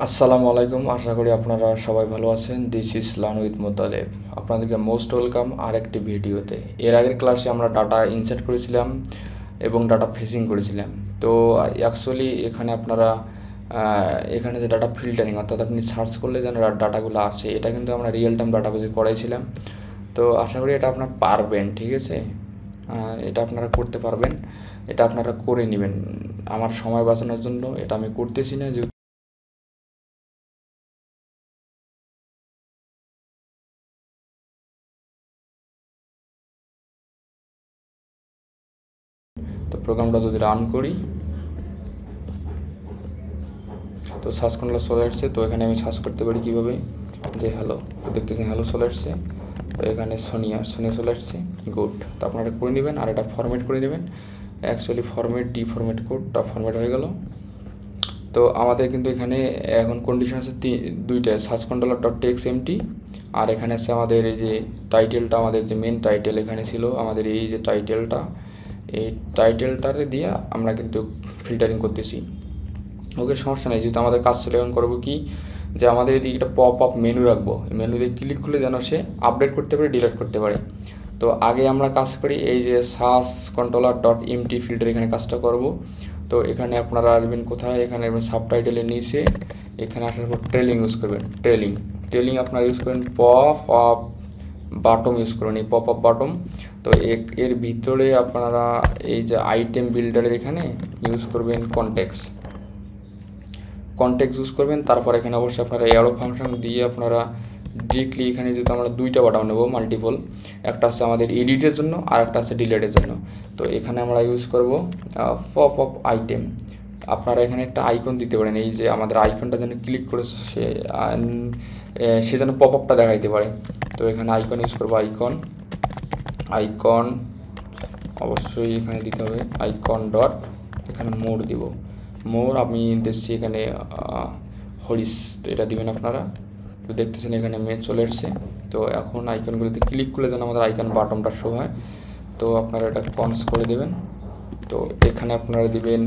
আসসালামু আলাইকুম, আশা করি আপনারা সবাই ভালো আছেন। This is learn with Motaleb. আপনাদেরকে মোস্ট ওয়েলকাম আরেকটি ভিডিওতে। এর আগের ক্লাসে আমরা ডাটা ইনসার্ট করেছিলাম এবং ডাটা ফেসিং করেছিলাম। তো অ্যাকচুয়ালি এখানে আপনারা এখানে যে ডাটা ফিল্টারিং, অর্থাৎ আপনি সার্চ করলে যেন ডাটাগুলো আসে, এটা কিন্তু আমরা রিয়েল টাইম ডাটাবেসে করাইছিলাম। তো আশা করি এটা আপনারা পারবেন, ঠিক আছে? এটা আপনারা করতে পারবেন, এটা আপনারা করে নেবেন। আমার সময় বাঁচানোর জন্য এটা আমি করতেছি না। তো প্রোগ্রামটা যদি রান করি, তো সার্চ কন্ট্রোল চলে আসছে। তো এখানে আমি সার্চ করতে পারি কীভাবে, যে হ্যালো। তো দেখতেছেন হ্যালো চলে আসছে। তো এখানে সোনিয়া চলে আসছে। গুড। তো আপনারা করে নেবেন আর এটা ফরম্যাট করে নেবেন। অ্যাকচুয়ালি ফরম্যাট ডিফরম্যাট কোডটা ফরম্যাট হয়ে গেল। তো আমাদের কিন্তু এখানে এখন কন্ডিশন আছে দুইটা, search controller dot text empty, আর এখানে আছে আমাদের এই যে টাইটেলটা, আমাদের যে মেন টাইটেল এখানে ছিল, আমাদের এই যে টাইটেলটা, এই টাইটেলটারে দিয়ে আমরা কিন্তু ফিল্টারিং করতেছি। ওকে, সমস্যা নেই। যেহেতু আমাদের কাজ ছিল, এখন করবো কি, যে আমাদের এদিকে একটা পপ আপ মেনু রাখবো। মেনুতে ক্লিক করলে যেন সে আপডেট করতে পারে, ডিলিট করতে পারে। তো আগে আমরা কাজ করি এই যে search controller dot MT filter, এখানে কাজটা করব। তো এখানে আপনারা আসবেন কোথায়, এখানে সাবটাইটেলের নিচে, এখানে আসার পর ট্রেলিং ইউজ করবেন। ট্রেলিং আপনারা ইউজ করবেন, পপ আপ বাটম ইউজ করবেন, এই পপ আপ বাটম। তো এর ভিতরে আপনারা এই যে আইটেম বিল্ডারের এখানে ইউজ করবেন কনটেক্সট ইউজ করবেন। তারপর এখানে অবশ্যই আপনারা অ্যারো ফাংশন দিয়ে আপনারা ডিরেক্টলি এখানে যেহেতু আমরা দুইটা বাটন নেব মাল্টিপল, একটা আছে আমাদের এডিটের জন্য আর একটা আছে ডিলেটের জন্য। তো এখানে আমরা ইউজ করব পপ আপ আইটেম। আপনারা এখানে একটা আইকন দিতে পারেন, এই যে আমাদের আইকনটা যেন ক্লিক করে সে যেন পপ আপটা দেখাইতে পারে। তো এখানে আইকন ইউজ করবো, আইকন অবশ্যই এখানে দিতে হবে, আইকন ডট এখানে মোর দিব। মোর আমি দেখছি এখানে হরিস, তো এটা দিবেন আপনারা। তো দেখতেছেন এখানে চলে এসছে। তো এখন আইকনগুলোতে ক্লিক করলে যেন আমাদের আইকন বাটনটা শো হয়। তো আপনারা এটা কনস করে দেবেন। তো এখানে আপনারা দিবেন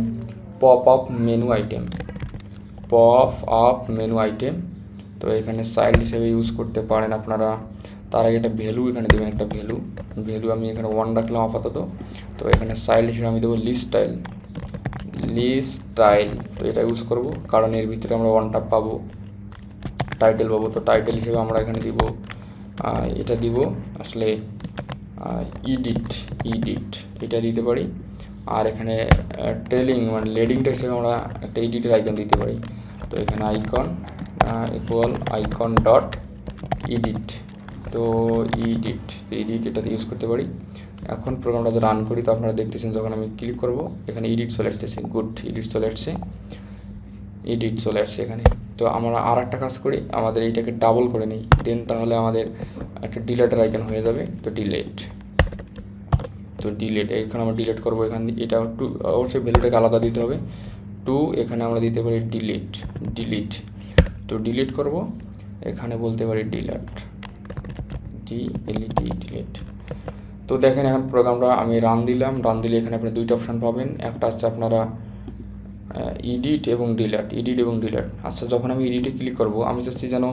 পপ আপ মেনু আইটেম। তো এখানে চাইল্ড হিসেবে ইউজ করতে পারেন আপনারা। তার আগে একটা ভ্যালু এখানে দেবেন, একটা ভ্যালু আমি এখানে 1 রাখলাম আপাতত। তো এখানে চাইল্ড হিসেবে আমি দেবো লিস্ট স্টাইল। তো এটা ইউজ করব কারণ এর ভিতরে আমরা 1টা পাবো, টাইটেল পাবো। তো টাইটেল হিসেবে আমরা এখানে দিব, এটা দিব আসলে ইডিট এটা দিতে পারি। আর এখানে ট্রেলিং মানে লিডিংটা হিসেবে আমরা একটা এডিটের আইকন দিতে পারি। তো এখানে icon equal icon dot edit. তো এডিট এটা ইউজ করতে পারি। এখন প্রোগ্রামটা যে রান করি, তো আপনারা দেখতেছেন যখন আমি ক্লিক করব এখানে এডিট চলে আসতেছে। গুড, এডিট চলে আসছে এখানে। তো আমরা আর একটা কাজ করি, আমাদের এইটাকে ডাবল করে নিই, দেন তাহলে আমাদের একটা ডিলেটের আইকন হয়ে যাবে। তো ডিলেট এখানে আমরা ডিলেট করবো। এখানে এটা অবশ্যই ভ্যালুটাকে আলাদা দিতে হবে। এখানে আমরা দিতে পারি ডিলিট। তো ডিলিট করব, এখানে বলতে পারি ডিলেট। তো দেখেন এখন প্রোগ্রামটা আমি রান দিলে এখানে আপনি দুইটা অপশান পাবেন। একটা আছে আপনারা এডিট এবং ডিলেট। আচ্ছা, যখন আমি এডিটে ক্লিক করব, আমি চাচ্ছি যেন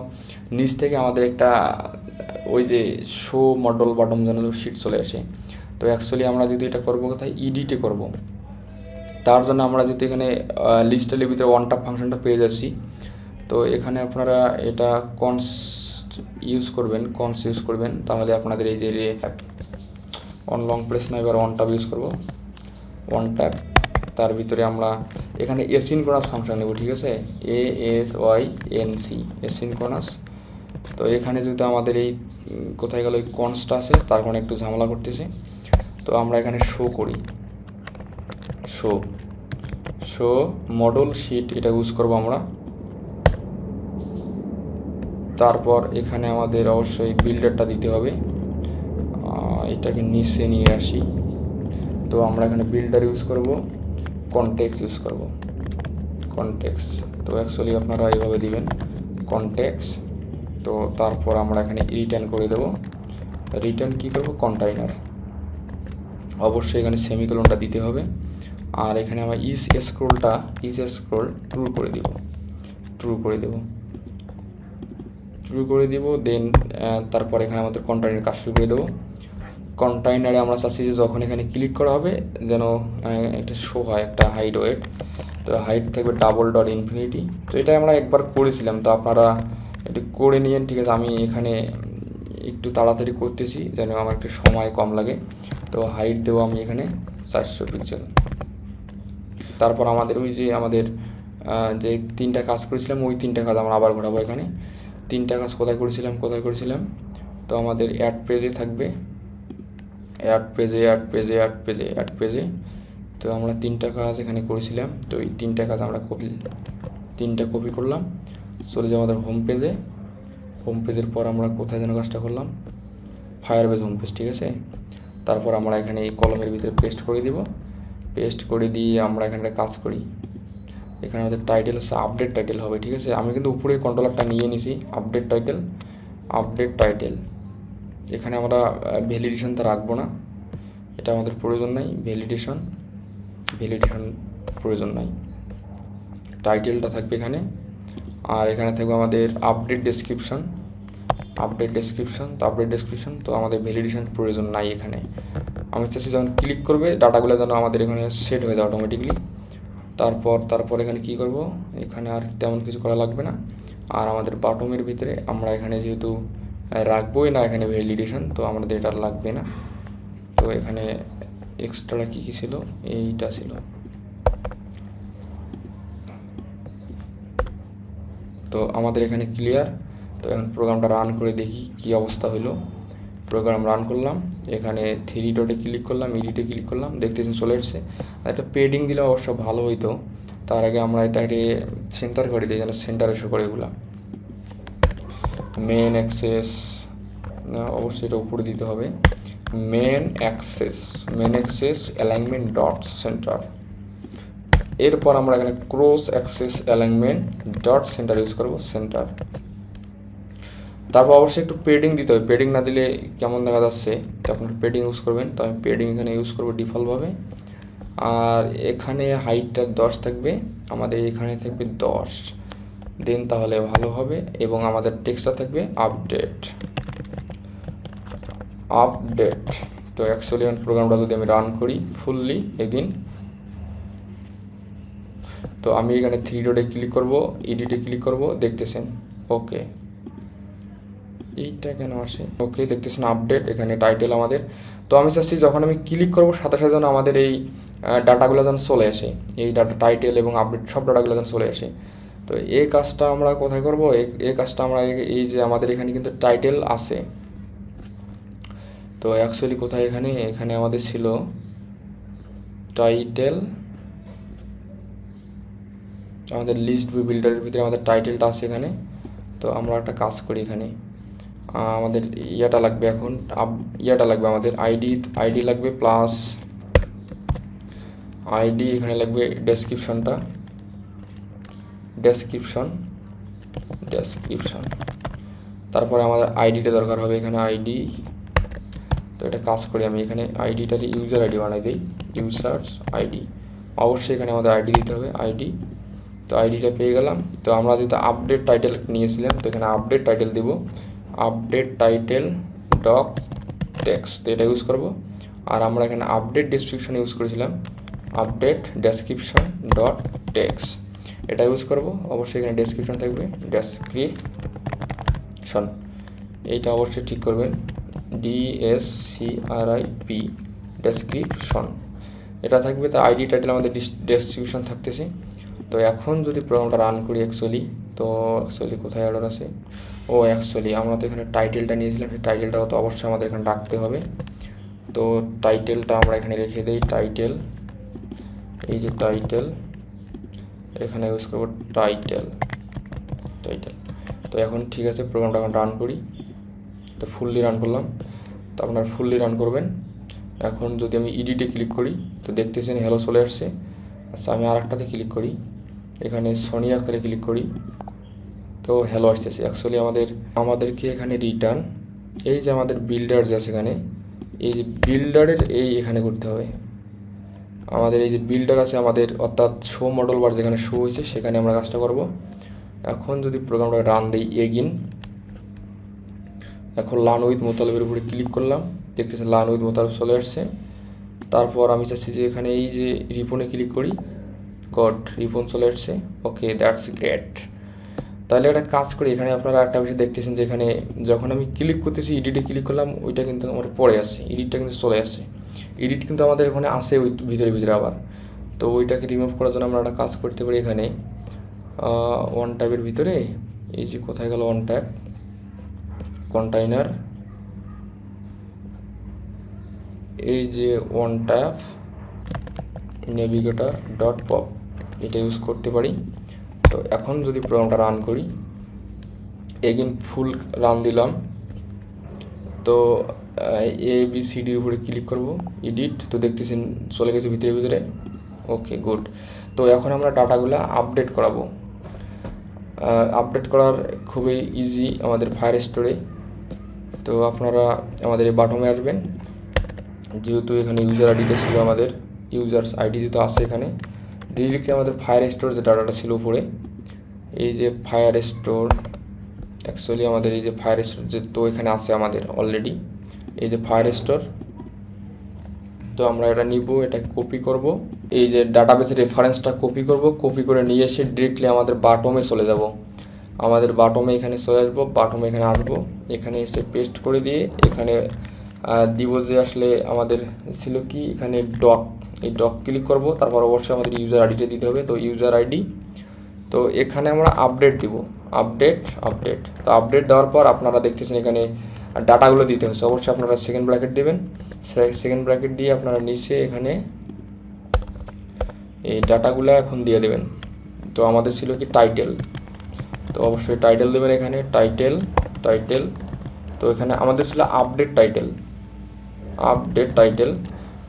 নিচ থেকে আমাদের একটা ওই যে শো মডেল বাটন যেন শিট চলে আসে। তো অ্যাকচুয়ালি আমরা যদি এটা করবো কোথায়, এডিটে করব। তার জন্য আমরা যদি এখানে লিস্টের ভিতরে ওয়ান ট্যাপ ফাংশনটা পেয়ে যাচ্ছি। তো এখানে আপনারা এটা কনস ইউজ করবেন, তাহলে আপনাদের এই যে অন লং প্রেস না, এবার ওয়ান ট্যাপ ইউজ করব, ওয়ান ট্যাপ। তার ভিতরে আমরা এখানে এসিনক্রোনাস ফাংশন নেব, ঠিক আছে, ASYNC এসিনক্রোনাস। তো এখানে যদি আমাদের এই কোথায় গেল এই কনসটা আছে, তার কারণে একটু ঝামেলা করতেছে। তো আমরা এখানে শো মডেল শিট এটা ইউজ করব আমরা। তারপর এখানে আমাদের অবশ্যই বিল্ডারটা দিতে হবে, এটাকে নিচে নিয়ে আসি। তো আমরা এখানে বিল্ডার ইউজ করব, কনটেক্সট ইউজ করব, তো অ্যাকচুয়ালি আপনারা এইভাবে দিবেন কনটেক্সট। তো তারপর আমরা এখানে রিটার্ন করে দেব, রিটার্ন কী করব, কন্টেইনার। অবশ্যই এখানে সেমিকোলনটা দিতে হবে। আর এখানে আমরা ইজ স্ক্রোল ট্রু করে দিব। ট্রু করে দেব, দেন তারপর এখানে আমাদের কন্টেইনার কাজ শুরু করে দেবো। কন্টেইনারে আমরা চাচ্ছি যে যখন এখানে ক্লিক করা হবে যেন একটা শো হয় একটা হাইট ওয়েট, তো হাইট থাকবে $.infinity। তো এটা আমরা একবার করেছিলাম, তো আপনারা একটু করে নিয়েন, ঠিক আছে। আমি এখানে একটু তাড়াতাড়ি করতেছি যেন আমার একটু সময় কম লাগে। তো হাইট দেবো আমি এখানে 400 পিক্সেল। তারপর আমাদের ওই যে আমাদের যে 3টা কাজ করেছিলাম ওই 3টা কাজ আমরা আবার ঘোরাবো। এখানে 3টা কাজ কোথায় করেছিলাম, তো আমাদের অ্যাড পেজে থাকবে, অ্যাড পেজে। তো আমরা 3টা কাজ এখানে করেছিলাম, তো এই 3টা কাজ আমরা কপি করলাম, চলে যাবো আমাদের হোম পেজের পর আমরা কোথায় যেন কাজটা করলাম, ফায়ারবেস হোম পেজ, ঠিক আছে। তারপর আমরা এখানে এই কলমের ভিতরে পেস্ট করে দিয়ে আমরা এখানে একটা কাজ করি। এখানে আমাদের টাইটেল আছে, আপডেট টাইটেল হবে, ঠিক আছে। আমি কিন্তু উপরে কন্ট্রোলারটা নিয়ে নিছি, আপডেট টাইটেল। এখানে আমরা ভ্যালিডেশনটা রাখবো না, এটা আমাদের প্রয়োজন নাই, ভ্যালিডেশন প্রয়োজন নাই। টাইটেলটা থাকবে এখানে, আর এখানে থাকবে আমাদের আপডেট ডেসক্রিপশন। তো আমাদের ভ্যালিডেশন প্রয়োজন নাই এখানে। আমি চাচ্ছি যখন ক্লিক করবে ডাটাগুলো যেন আমাদের এখানে সেট হয়ে যায় অটোমেটিকলি। তারপর এখানে কি করব, এখানে আর তেমন কিছু করা লাগবে না। আর আমাদের বাটমের ভিতরে আমরা এখানে যেহেতু রাখবোই না এখানে ভ্যালিডেশন, তো আমাদের এটা লাগবে না। তো এখানে এক্সট্রা কি ছিল, এইটা ছিল। তো আমাদের এখানে ক্লিয়ার। তো এখন প্রোগ্রামটা রান করে দেখি কি অবস্থা হলো। প্রোগ্রাম রান করলাম, এখানে 3 ডটে ক্লিক করলাম, এডিটে ক্লিক করলাম, দেখতেছেন চলে এসছে। আর একটা পেডিং দিলে অবশ্য ভালো হইতো। তার আগে আমরা এটাকে সেন্টার করে দিই যেন সেন্টারে শো করে এগুলা। মেন অ্যাক্সেস অবশ্যই এটা উপরে দিতে হবে, main axis alignment dot center. এরপর আমরা এখানে cross axis alignment dot center use করবো, সেন্টার। তারপর অবশ্যই একটু পেডিং দিতে হবে, পেডিং না দিলে কেমন দেখা যাচ্ছে, তো আপনার পেডিং ইউজ করবেন। তো আমি পেডিং এখানে ইউজ করবো ডিফল্টভাবে। আর এখানে হাইটটা 10 থাকবে, আমাদের এখানে থাকবে 10, দেন তাহলে ভালো হবে। এবং আমাদের টেক্সটটা থাকবে আপডেট। তো অ্যাকচুয়ালি প্রোগ্রামটা যদি আমি রান করি ফুললি এগেইন, তো আমি এখানে 3 ডটে ক্লিক করব, এডিটে ক্লিক করব, দেখতেছেন ওকে। এইটা কেন আসে, ওকে দেখতেছেন আপডেট, এখানে টাইটেল আমাদের। তো আমি চাচ্ছি যখন আমি ক্লিক করব সাথে সাথে যেন আমাদের এই ডাটাগুলো যেন চলে আসে, এই ডাটা টাইটেল এবং আপডেট সব ডাটাগুলো যেন চলে আসে। তো এই কাজটা আমরা কোথায় করব, এই কাজটা আমরা এই যে আমাদের এখানে কিন্তু টাইটেল আছে, তো অ্যাকচুয়ালি কোথায়, এখানে আমাদের ছিল টাইটেল, আমাদের লিস্ট বিল্ডারের ভিতরে আমাদের টাইটেলটা আছে এখানে। তো আমরা একটা কাজ করি, এখানে আমাদের ইয়াটা লাগবে, এখন ইয়াটা লাগবে আমাদের আইডি লাগবে প্লাস আইডি, এখানে লাগবে ডেসক্রিপশন। তারপরে আমাদের আইডিটা দরকার হবে, এখানে আইডি। তো এটা কাজ করি আমি এখানে আইডিটার ইউজার আইডি বানাই দিই, ইউজার্স আইডি। অবশ্যই এখানে আমাদের আইডি দিতে হবে, আইডি। তো আইডিটা পেয়ে গেলাম। তো আমরা যেহেতু আপডেট টাইটেল নিয়েছিলাম, তো এখানে আপডেট টাইটেল দিব, আপডেট টাইটেল ডট টেক্সট, এটা ইউজ করব। আর আমরা এখানে আপডেট ডেসক্রিপশন ইউজ করেছিলাম, আপডেট ডেসক্রিপশন ডট টেক্সট, এটা ইউজ করব। অবশ্যই এখানে ডেসক্রিপশন থাকবে, ডেসক্রিপশন, এইটা অবশ্যই ঠিক করবেন, DSCRIP, ডেসক্রিপশন এটা থাকবে। তো আইডি টাইটেল আমাদের ডেসক্রিপশন থাকতেছে। তো এখন যদি প্রোগ্রামটা রান করি অ্যাকচুয়ালি কোথায় অর্ডার আছে, অ্যাকচুয়ালি আমরা তো এখানে টাইটেলটা নিয়েছিলাম, সেই টাইটেলটা তো অবশ্যই আমাদের এখানে রাখতে হবে। তো টাইটেলটা আমরা এখানে রেখে দিই, টাইটেল, এই যে টাইটেল, এখানে ইউজ করবো টাইটেল। তো এখন ঠিক আছে, প্রোগ্রামটা এখন রান করি। তো ফুললি রান করলাম, তো আপনারা ফুললি রান করবেন। এখন যদি আমি এডিটে ক্লিক করি, তো দেখতেছেন হ্যালো চলে আসছে। আচ্ছা, আমি আর একটাতে ক্লিক করি, এখানে সোনি আক্তারে ক্লিক করি, তো হ্যালো আসতেছে। অ্যাকচুয়ালি আমাদেরকে এখানে রিটার্ন, এই যে আমাদের বিল্ডার যে আছে এখানে, এই যে বিল্ডারের এখানে করতে হবে। আমাদের এই যে বিল্ডার আছে আমাদের, অর্থাৎ শো মডেল বার যেখানে শো হয়েছে সেখানে আমরা কাজটা করব। এখন যদি প্রোগ্রামটা রান দিই এগিন, এখন লার্ন উইথ মোতালেবের উপরে ক্লিক করলাম, দেখতেছেন লার্ন উইথ মোতালেব চলে আসছে। তারপর আমি চাচ্ছি যে এখানে এই যে রিপনে ক্লিক করি, গড রিপন চলে আসছে। ওকে, দ্যাটস গ্রেট। তাহলে একটা কাজ করি, এখানে আপনারা একটা বিষয় দেখতেছেন যে এখানে যখন আমি ক্লিক করতেছি এডিটে ক্লিক করলাম, ওইটা কিন্তু আমার পড়ে আসছে, এডিটটা কিন্তু চলে আসছে। এডিট কিন্তু আমাদের ওখানে আসে ওই ভিতরে আবার। তো ওইটাকে রিমুভ করার জন্য আমরা একটা কাজ করতে পারি, এখানে ওয়ান ট্যাবের ভিতরে এই যে কোথায় গেল ওয়ান ট্যাব, কন্টেইনার, এই যে one tab navigator dot pop, এটা ইউজ করতে পারি। তো এখন যদি প্রোগ্রামটা রান করি, এগেন ফুল রান দিলাম, তো ABCDর উপরে ক্লিক করব, এডিট, তো দেখতেছেন চলে গেছে ভিতরে। ওকে, গুড। তো এখন আমরা ডাটাগুলো আপডেট করাবো। আপডেট করার খুবই ইজি আমাদের ফায়ারস্টোরে। তো আপনারা আমাদের এই বাটমে আসবেন, যেহেতু এখানে ইউজার আইডিটা ছিল, আমাদের ইউজার্স আইডি যেহেতু আছে এখানে, ডিরেক্টলি আমাদের ফায়ারস্টোর যে ডাটাটা ছিল উপরে, এই যে ফায়ারস্টোর, অ্যাকচুয়ালি আমাদের এই যে ফায়ারস্টোর যে, তো এখানে আছে আমাদের অলরেডি এই যে ফায়ারস্টোর। তো আমরা এটা নিব, এটা কপি করব, এই যে ডাটাবেসের রেফারেন্সটা কপি করব, কপি করে নিয়ে এসে ডিরেক্টলি আমাদের বাটমে চলে যাব। আমাদের বাটমে এখানে চলে আসবো, বাটমে এখানে আসবো, এখানে এসে পেস্ট করে দিয়ে এখানে দিব যে আসলে আমাদের ছিল কি এখানে ডক, এই ডক ক্লিক করব। তারপর অবশ্যই আমাদের ইউজার আইডিটা দিতে হবে, তো ইউজার আইডি। তো এখানে আমরা আপডেট দিব, আপডেট। তো আপডেট দেওয়ার পর আপনারা দেখতেছেন এখানে ডাটাগুলো দিতে হচ্ছে, অবশ্যই আপনারা সেকেন্ড ব্র্যাকেট দেবেন। সেকেন্ড ব্র্যাকেট দিয়ে আপনারা নিচে এখানে এই ডাটাগুলো এখন দিয়ে দেবেন। তো আমাদের ছিল কি টাইটেল, তো অবশ্যই টাইটেল দেবেন এখানে, টাইটেল। তো এখানে আমাদের ছিল আপডেট টাইটেল।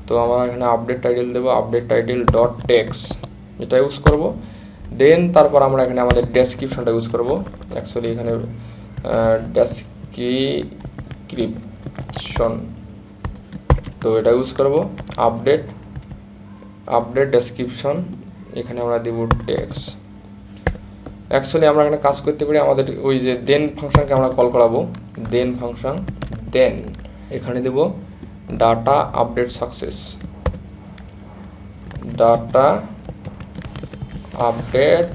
তো আমরা এখানে আপডেট টাইটেল দেবো, আপডেট টাইটেল ডট টেক্সট, এটা ইউজ করব। দেন তারপর আমরা এখানে আমাদের ডেসক্রিপশনটা ইউজ করব। অ্যাকচুয়ালি এখানে ডেসক্রিপশন, তো এটা ইউজ করব, আপডেট ডেসক্রিপশন, এখানে আমরা দেব টেক্সট। অ্যাকচুয়ালি আমরা এখানে কাজ করতে পারি, আমাদের ওই যে দেন ফাংশনকে আমরা কল করাবো, দেন ফাংশন, দেন এখানে দেব data update success, data update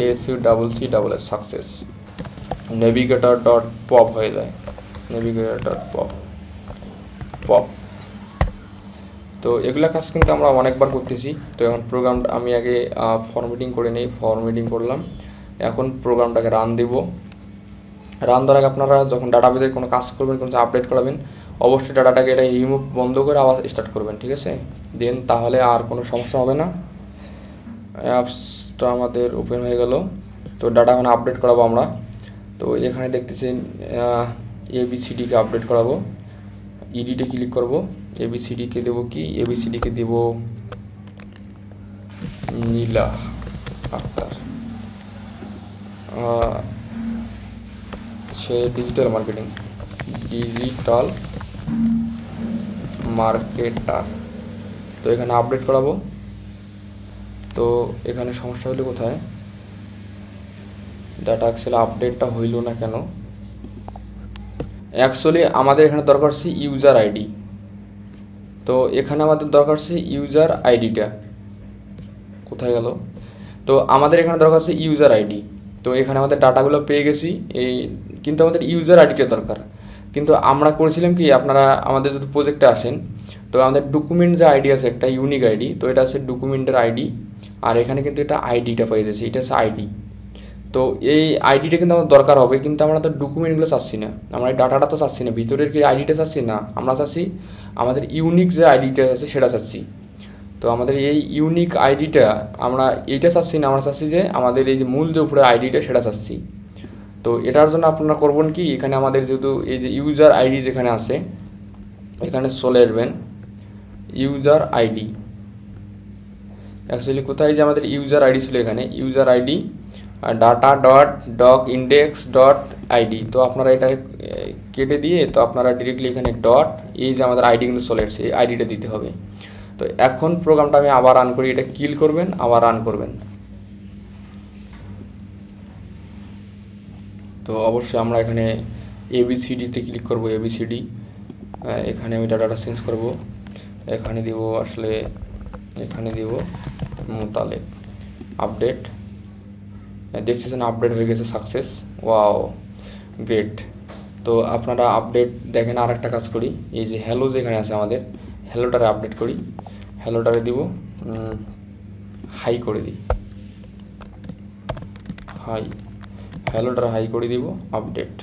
ACCSS success, navigator dot pop হয়ে যায়, নেভিগেটর ডট পপ। তো এগুলা কাজ কিন্তু আমরা অনেকবার করতেছি। তো এখন প্রোগ্রামটা আমি আগে ফরম্যাটিং করে নিই, ফরম্যাটিং করলাম। এখন প্রোগ্রামটাকে রান দেব। রান দেওয়ার আগে আপনারা যখন ডাটাবেসের কোনো কাজ করবেন, কোনো আপডেট করাবেন, অবশ্যই ডাটাটাকে এটা রিমুভ বন্ধ করে আবার স্টার্ট করবেন, ঠিক আছে? দেন তাহলে আর কোনো সমস্যা হবে না। অ্যাপসটা আমাদের ওপেন হয়ে গেল। তো ডাটা এখন আপডেট করাবো আমরা। তো এখানে দেখতেছেন ABCDকে আপডেট করাবো, এডিটে ক্লিক করব, ABCDকে দেবো কি, ABCDকে দেব নীলা আক্তার, সে ডিজিটাল মার্কেটার। তো এখানে আপডেট করাবো। তো এখানে সমস্যা হলো কোথায়, ডাটা অ্যাকচুয়ালি আপডেটটা হইল না কেন? অ্যাকচুয়ালি আমাদের এখানে দরকার হচ্ছে ইউজার আইডি। তো এখানে আমাদের দরকার হচ্ছে ইউজার আইডিটা, কোথায় গেল? তো আমাদের এখানে দরকার হচ্ছে ইউজার আইডি। তো এখানে আমাদের ডাটাগুলো পেয়ে গেছি, এই কিন্তু আমাদের ইউজার আইডিটা দরকার। কিন্তু আমরা করেছিলাম কি, আপনারা আমাদের যদি প্রজেক্টে আসেন, তো আমাদের ডকুমেন্ট যে আইডি আছে একটা ইউনিক আইডি, তো এটা হচ্ছে ডকুমেন্টের আইডি। আর এখানে কিন্তু এটা আইডিটা পেয়ে যাচ্ছে, এটা হচ্ছে আইডি। তো এই আইডিটা কিন্তু আমার দরকার হবে, কিন্তু আমরা তো ডকুমেন্টগুলো চাচ্ছি না, আমরা এই ডাটাটা তো চাচ্ছি না, ভিতরের কি আইডিটা চাচ্ছি না, আমরা চাচ্ছি আমাদের ইউনিক যে আইডিটা আছে সেটা চাচ্ছি। তো আমাদের এই ইউনিক আইডিটা আমরা এইটা চাচ্ছি না, আমরা চাচ্ছি যে আমাদের এই যে মূল যে উপরে আইডিটা সেটা চাচ্ছি। তো এটার জন্য আপনারা করবেন কি, এখানে আমাদের যেহেতু এই যে ইউজার আইডি যেখানে আছে, এখানে চলে আসবেন ইউজার আইডি। অ্যাকচুয়ালি কোথায় যে আমাদের ইউজার আইডি ছিল, এখানে user ID data dot doc index dot ID. তো আপনারা এটা কেটে দিয়ে, তো আপনারা ডিরেক্টলি এখানে ডট, এই যে আমাদের আইডি কিন্তু চলে এসেছে, এই আইডিটা দিতে হবে। তো এখন প্রোগ্রামটা আমি আবার রান করি, এটা কিল করবেন, আবার রান করবেন। তো অবশ্যই আমরা এখানে ABCDতে ক্লিক করব। ABCD, এখানে আমি ডাটাটা চেঞ্জ করব। এখানে দিব আসলে, এখানে দিব মোতালেব। আপডেট, দেখছেন আপডেট হয়ে গেছে সাকসেস। Wow, great. তো আপনারা আপডেট দেখেন। আর একটা কাজ করি, এই যে হ্যালো যেখানে আছে আমাদের, হ্যালোটারে আপডেট করি। হ্যালোটারে দিব হাই করে দিই, হাই, হ্যালোটারে হাই করে দিব, আপডেট।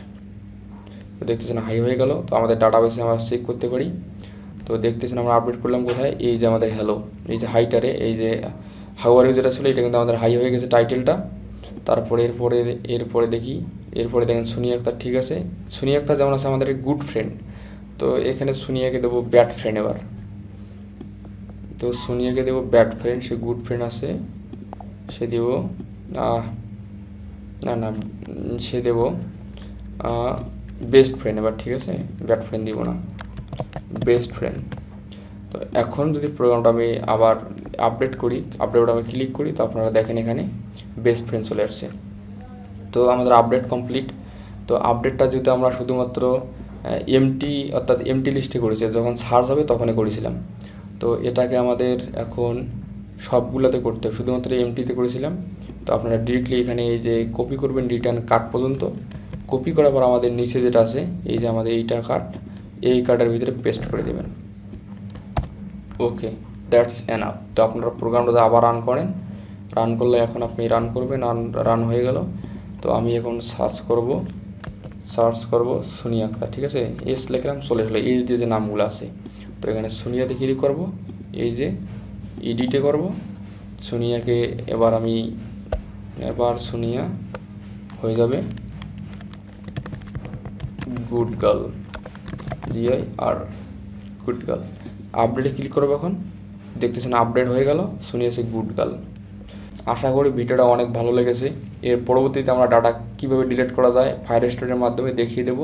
তো দেখতেছেন হাই হয়ে গেল। তো আমাদের ডাটাবেসে আমরা চেক করতে পারি। তো দেখতেছেন আমরা আপডেট করলাম কোথায়, এই যে আমাদের হ্যালো, এই যে হাইটারে, এই যে হাওয়ার যেটা ছিল এটা কিন্তু আমাদের হাই হয়ে গেছে টাইটেলটা। তারপরে এরপরে দেখি, এরপরে দেখেন সুনি আক্তার, ঠিক আছে। সুনি আক্তার যেমন আছে আমাদের গুড ফ্রেন্ড, তো এখানে সুনিয়াকে দেবো ব্যাড ফ্রেন্ড। এবার তো সুনিয়াকে দেবো ব্যাড ফ্রেন্ড, সে গুড ফ্রেন্ড আছে, সে দেব না সে দেব বেস্ট ফ্রেন্ড এবার, ঠিক আছে। ব্যাড ফ্রেন্ড দিব না, বেস্ট ফ্রেন্ড। তো এখন যদি প্রোগ্রামটা আমি আবার আপডেট করি, আপডেট আমি ক্লিক করি, তো আপনারা দেখেন এখানে বেস্ট ফ্রেন্ড চলে আসছে। তো আমাদের আপডেট কমপ্লিট। তো আপডেটটা যদি আমরা শুধুমাত্র এমটি অর্থাৎ এমটি লিস্টে করেছি, যখন সার্চ হবে তখনই করেছিলাম। তো এটাকে আমাদের এখন সবগুলোতে করতে হবে, শুধুমাত্র এমটিতে করেছিলাম। তো আপনারা ডিরেক্টলি এখানে এই যে কপি করবেন রিটার্ন কার্ড পর্যন্ত, কপি করার পর আমাদের নিচে যেটা আছে এই যে আমাদের এইটা কার্ড, এই কার্ডের ভিতরে পেস্ট করে দেবেন। ওকে, দ্যাটস এনাফ। তো আপনারা প্রোগ্রামটা আবার রান করেন, রান করলে এখন আপনি রান করবেন, রান হয়ে গেল। তো আমি এখন সার্চ করব সুনি আক্তার, ঠিক আছে। এস লিখলাম, চলে এলো এই যে নামগুলো আছে। তো এখানে সুনিয়াতে ক্লিক করব, এই যে এডিটে করব সুনিয়াকে। এবার সুনিয়া হয়ে যাবে good girl, GIR, good girl. আপডেটে ক্লিক করবো। এখন দেখতেছেন আপডেট হয়ে গেল, শুনিয়েছে গুড গার্ল। আশা করি ভিডিওটা অনেক ভালো লেগেছে। এর পরবর্তীতে আমরা ডাটা কীভাবে ডিলিট করা যায় ফায়ারস্টোরের মাধ্যমে দেখিয়ে দেবো।